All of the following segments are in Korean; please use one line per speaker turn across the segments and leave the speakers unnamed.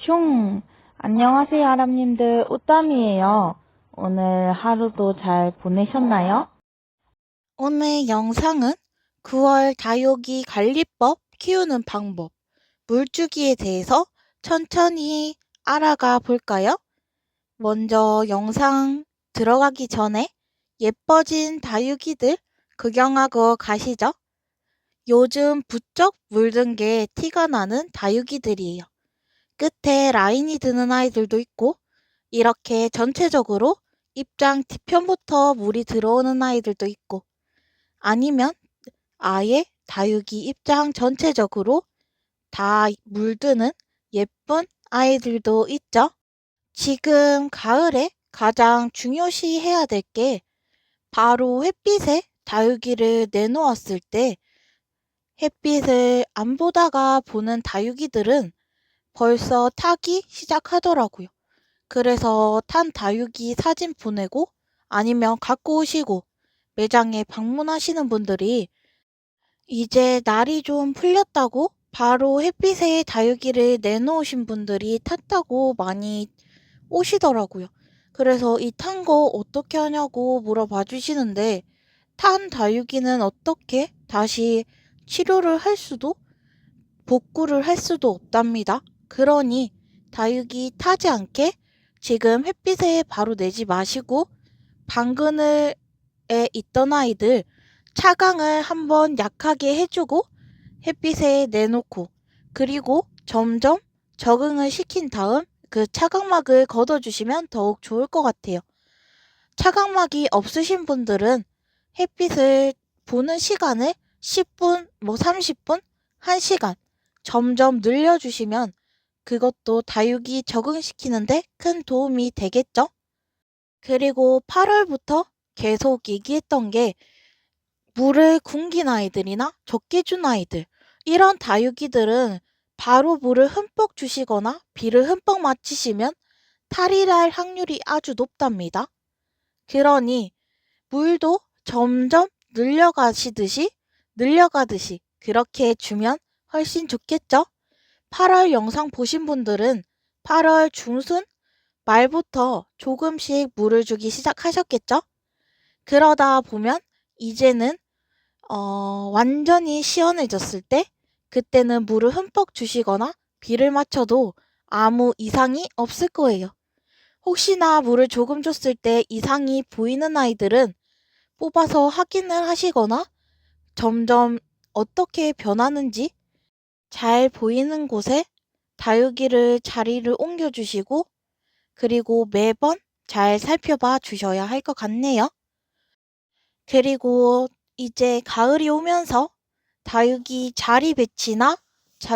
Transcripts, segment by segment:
슝! 안녕하세요, 아람님들. 옷담이에요. 오늘 하루도 잘 보내셨나요?
오늘 영상은 9월 다육이 관리법 키우는 방법, 물주기에 대해서 천천히 알아가 볼까요? 먼저 영상 들어가기 전에 예뻐진 다육이들 구경하고 가시죠. 요즘 부쩍 물든 게 티가 나는 다육이들이에요. 끝에 라인이 드는 아이들도 있고 이렇게 전체적으로 입장 뒤편부터 물이 들어오는 아이들도 있고 아니면 아예 다육이 입장 전체적으로 다 물드는 예쁜 아이들도 있죠. 지금 가을에 가장 중요시해야 될 게 바로 햇빛에 다육이를 내놓았을 때 햇빛을 안 보다가 보는 다육이들은 벌써 타기 시작하더라고요. 그래서 탄 다육이 사진 보내고 아니면 갖고 오시고 매장에 방문하시는 분들이 이제 날이 좀 풀렸다고 바로 햇빛에 다육이를 내놓으신 분들이 탔다고 많이 오시더라고요. 그래서 이 탄 거 어떻게 하냐고 물어봐 주시는데 탄 다육이는 어떻게 다시 치료를 할 수도 복구를 할 수도 없답니다. 그러니 다육이 타지 않게 지금 햇빛에 바로 내지 마시고 방그늘에 있던 아이들 차광을 한번 약하게 해주고 햇빛에 내놓고 그리고 점점 적응을 시킨 다음 그 차광막을 걷어주시면 더욱 좋을 것 같아요. 차광막이 없으신 분들은 햇빛을 보는 시간을 10분, 30분, 1시간 점점 늘려주시면 그것도 다육이 적응시키는데 큰 도움이 되겠죠? 그리고 8월부터 계속 얘기했던 게 물을 굶긴 아이들이나 적게 준 아이들, 이런 다육이들은 바로 물을 흠뻑 주시거나 비를 흠뻑 맞히시면 탈이 날 확률이 아주 높답니다. 그러니 물도 점점 늘려가듯이 그렇게 주면 훨씬 좋겠죠? 8월 영상 보신 분들은 8월 중순 말부터 조금씩 물을 주기 시작하셨겠죠? 그러다 보면 이제는 완전히 시원해졌을 때 그때는 물을 흠뻑 주시거나 비를 맞춰도 아무 이상이 없을 거예요. 혹시나 물을 조금 줬을 때 이상이 보이는 아이들은 뽑아서 확인을 하시거나 점점 어떻게 변하는지 잘 보이는 곳에 다육이를 자리를 옮겨주시고 그리고 매번 잘 살펴봐 주셔야 할 것 같네요. 그리고 이제 가을이 오면서 다육이 자리 배치나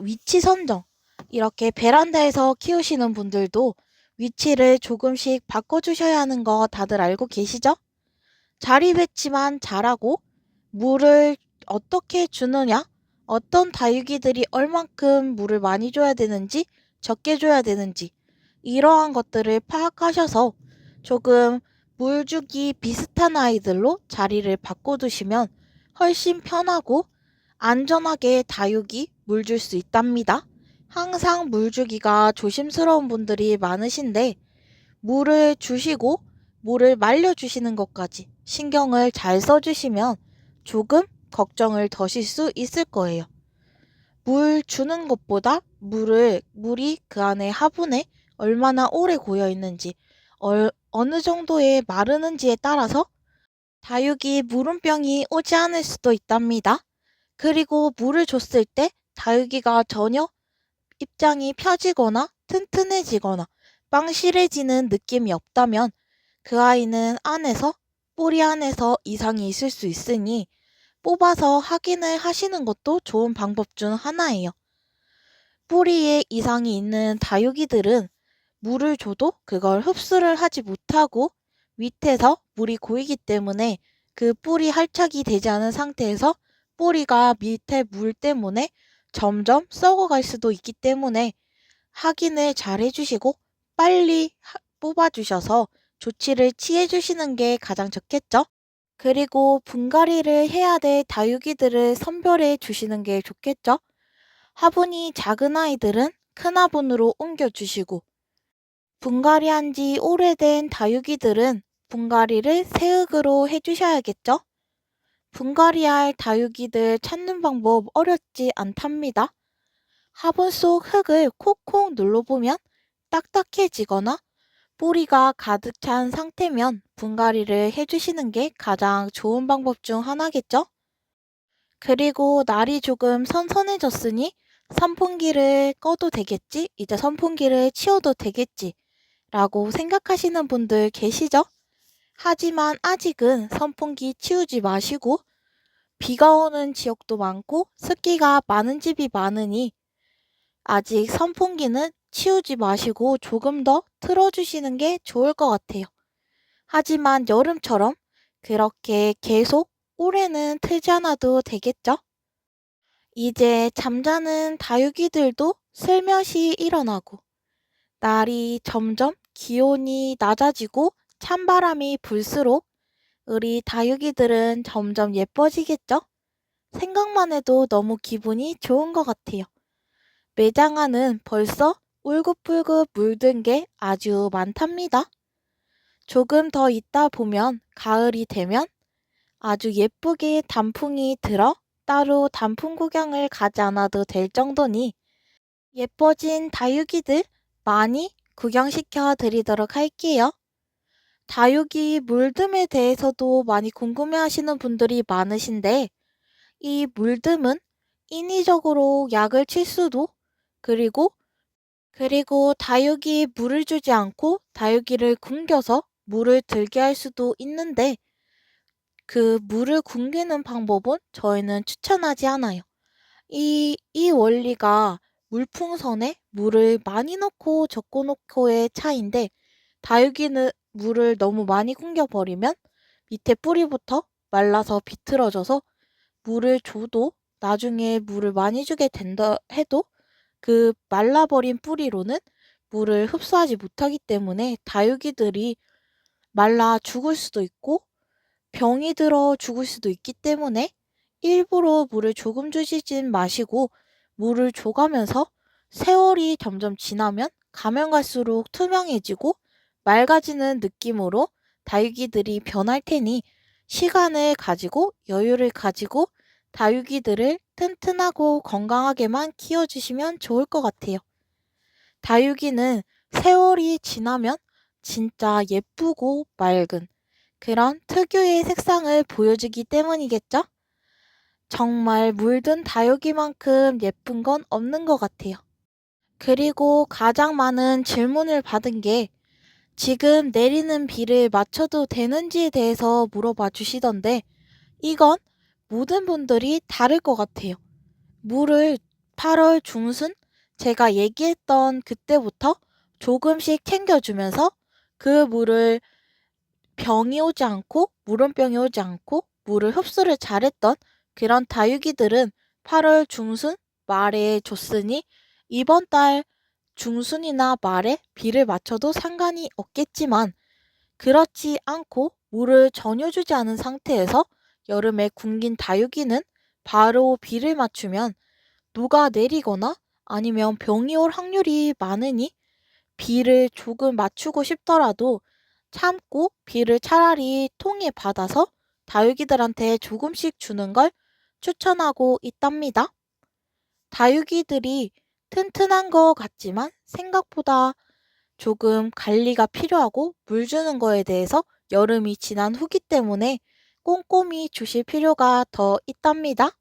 위치 선정, 이렇게 베란다에서 키우시는 분들도 위치를 조금씩 바꿔주셔야 하는 거 다들 알고 계시죠? 자리 배치만 잘하고 물을 어떻게 주느냐, 어떤 다육이들이 얼만큼 물을 많이 줘야 되는지, 적게 줘야 되는지, 이러한 것들을 파악하셔서 조금 물 주기 비슷한 아이들로 자리를 바꿔두시면 훨씬 편하고 안전하게 다육이 물 줄 수 있답니다. 항상 물 주기가 조심스러운 분들이 많으신데 물을 주시고 물을 말려주시는 것까지 신경을 잘 써주시면 조금 걱정을 더실 수 있을 거예요. 물 주는 것보다 물이 그 안에 화분에 얼마나 오래 고여 있는지, 어느 정도에 마르는지에 따라서 다육이 물음병이 오지 않을 수도 있답니다. 그리고 물을 줬을 때 다육이가 전혀 입장이 펴지거나 튼튼해지거나 빵실해지는 느낌이 없다면 그 아이는 뿌리 안에서 이상이 있을 수 있으니 뽑아서 확인을 하시는 것도 좋은 방법 중 하나예요. 뿌리에 이상이 있는 다육이들은 물을 줘도 그걸 흡수를 하지 못하고 밑에서 물이 고이기 때문에 그 뿌리 할착이 되지 않은 상태에서 뿌리가 밑에 물 때문에 점점 썩어갈 수도 있기 때문에 확인을 잘 해주시고 빨리 뽑아주셔서 조치를 취해주시는 게 가장 좋겠죠? 그리고 분갈이를 해야 될 다육이들을 선별해 주시는 게 좋겠죠? 화분이 작은 아이들은 큰 화분으로 옮겨주시고, 분갈이한 지 오래된 다육이들은 분갈이를 새흙으로 해주셔야겠죠? 분갈이할 다육이들 찾는 방법 어렵지 않답니다. 화분 속 흙을 콕콕 눌러보면 딱딱해지거나 뿌리가 가득 찬 상태면 분갈이를 해주시는 게 가장 좋은 방법 중 하나겠죠? 그리고 날이 조금 선선해졌으니 선풍기를 꺼도 되겠지? 이제 선풍기를 치워도 되겠지? 라고 생각하시는 분들 계시죠? 하지만 아직은 선풍기 치우지 마시고 비가 오는 지역도 많고 습기가 많은 집이 많으니 아직 선풍기는 치우지 마시고 조금 더 틀어주시는 게 좋을 것 같아요. 하지만 여름처럼 그렇게 계속 올해는 틀지 않아도 되겠죠? 이제 잠자는 다육이들도 슬며시 일어나고 날이 점점 기온이 낮아지고 찬바람이 불수록 우리 다육이들은 점점 예뻐지겠죠? 생각만 해도 너무 기분이 좋은 것 같아요. 매장 안은 벌써 울긋불긋 물든 게 아주 많답니다. 조금 더 있다 보면 가을이 되면 아주 예쁘게 단풍이 들어 따로 단풍 구경을 가지 않아도 될 정도니 예뻐진 다육이들 많이 구경시켜 드리도록 할게요. 다육이 물듬에 대해서도 많이 궁금해 하시는 분들이 많으신데 이 물듬은 인위적으로 약을 칠 수도 그리고 다육이 물을 주지 않고 다육이를 굶겨서 물을 들게 할 수도 있는데 그 물을 굶기는 방법은 저희는 추천하지 않아요. 이 원리가 물풍선에 물을 많이 넣고 적고 넣고의 차이인데 다육이는 물을 너무 많이 굶겨버리면 밑에 뿌리부터 말라서 비틀어져서 물을 줘도 나중에 물을 많이 주게 된다 해도 그 말라버린 뿌리로는 물을 흡수하지 못하기 때문에 다육이들이 말라 죽을 수도 있고 병이 들어 죽을 수도 있기 때문에 일부러 물을 조금 주시진 마시고 물을 줘가면서 세월이 점점 지나면 가면 갈수록 투명해지고 맑아지는 느낌으로 다육이들이 변할 테니 시간을 가지고 여유를 가지고 다육이들을 튼튼하고 건강하게만 키워주시면 좋을 것 같아요. 다육이는 세월이 지나면 진짜 예쁘고 맑은 그런 특유의 색상을 보여주기 때문이겠죠? 정말 물든 다육이만큼 예쁜 건 없는 것 같아요. 그리고 가장 많은 질문을 받은 게 지금 내리는 비를 맞춰도 되는지에 대해서 물어봐 주시던데 이건 모든 분들이 다를 것 같아요. 물을 8월 중순 제가 얘기했던 그때부터 조금씩 챙겨주면서 그 물을 병이 오지 않고 물원병이 오지 않고 물을 흡수를 잘했던 그런 다육이들은 8월 중순 말에 줬으니 이번 달 중순이나 말에 비를 맞춰도 상관이 없겠지만 그렇지 않고 물을 전혀 주지 않은 상태에서 여름에 굶긴 다육이는 바로 비를 맞추면 누가 내리거나 아니면 병이 올 확률이 많으니 비를 조금 맞추고 싶더라도 참고 비를 차라리 통에 받아서 다육이들한테 조금씩 주는 걸 추천하고 있답니다. 다육이들이 튼튼한 것 같지만 생각보다 조금 관리가 필요하고 물 주는 거에 대해서 여름이 지난 후기 때문에 꼼꼼히 주실 필요가 더 있답니다.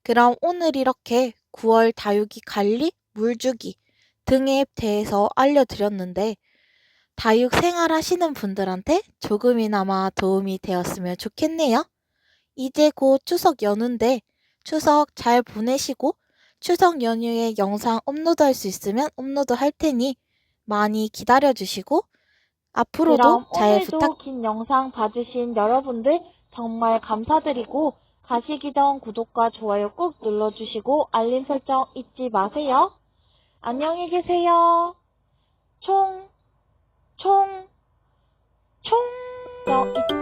그럼 오늘 이렇게 9월 다육이 관리, 물 주기 등에 대해서 알려드렸는데 다육 생활하시는 분들한테 조금이나마 도움이 되었으면 좋겠네요. 이제 곧 추석 연휴인데 추석 잘 보내시고 추석 연휴에 영상 업로드할 수 있으면 업로드 할 테니 많이 기다려주시고 앞으로도
그럼
잘
오늘도 긴 영상 봐주신 여러분들 정말 감사드리고 가시기 전 구독과 좋아요 꼭 눌러주시고 알림 설정 잊지 마세요. 안녕히 계세요. 총, 총, 총, 잊지